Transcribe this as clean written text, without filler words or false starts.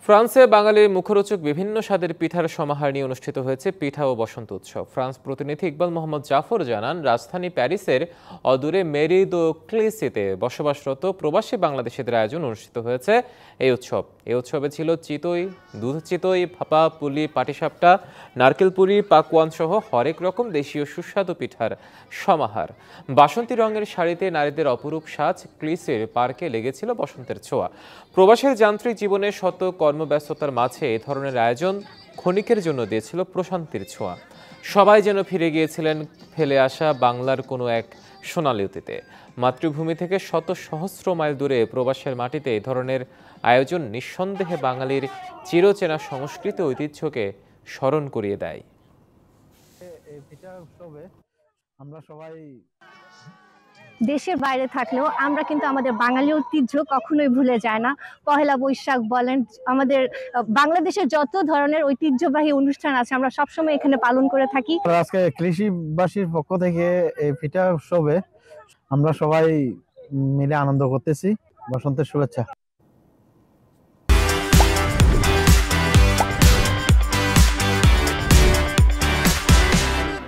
ফ্রান্সে বাঙালির মুখরোচক বিভিন্ন স্বাদের পিঠার সমাহার নিয়ে অনুষ্ঠিত হয়েছে পিঠা ও বসন্ত উৎসব। ফ্রান্স প্রতিনিধি ইকবাল মোহাম্মদ জাফর জানান, রাজধানী প্যারিসের অদূরে মেরি দো ক্লিসিতে বসবাসরত প্রবাসী বাংলাদেশিদের আয়োজন অনুষ্ঠিত হয়েছে এই উৎসব। এই উৎসবে ছিল চিতই, দুধ চিতই, ভাপা, পুলি, পাটিসাপটা, নারকেল পুরি, পাকওয়ান সহ হরেক রকম দেশীয় সুস্বাদু পিঠার সমাহার। বাসন্তী রঙের শাড়িতে নারীদের অপরূপ সাজ, ক্লিসের পার্কে লেগেছিল বসন্তের ছোঁয়া। প্রবাসের যান্ত্রিক জীবনে শত কর্মব্যস্ততার মাঝে এ ধরনের আয়োজন ক্ষণিকের জন্য দিয়েছিল প্রশান্তির ছোঁয়া। সবাই যেন ফিরে গিয়েছিলেন ফেলে আসা বাংলার কোনো এক সোনালি অতীতে। মাতৃভূমি থেকে শত সহস্র মাইল দূরে প্রবাসের মাটিতে এই ধরনের আয়োজন নিঃসন্দেহে বাঙালির চিরচেনা সংস্কৃতি ঐতিহ্যকে স্মরণ করিয়ে দেয়। এই পিঠা উৎসবে আমরা সবাই দেশের বাইরে থাকলেও আমরা কিন্তু আমাদের বাঙালি ঐতিহ্য কখনোই ভুলে যায় না। পহেলা বৈশাখ বলেন, আমাদের বাংলাদেশের যত ধরনের ঐতিহ্যবাহী অনুষ্ঠান আছে আমরা সবসময় এখানে পালন করে থাকি। আজকে কৃষিবাসীর পক্ষ থেকে এই পিঠা উৎসবে আমরা সবাই মিলে আনন্দ করতেছি। বসন্তের শুভেচ্ছা।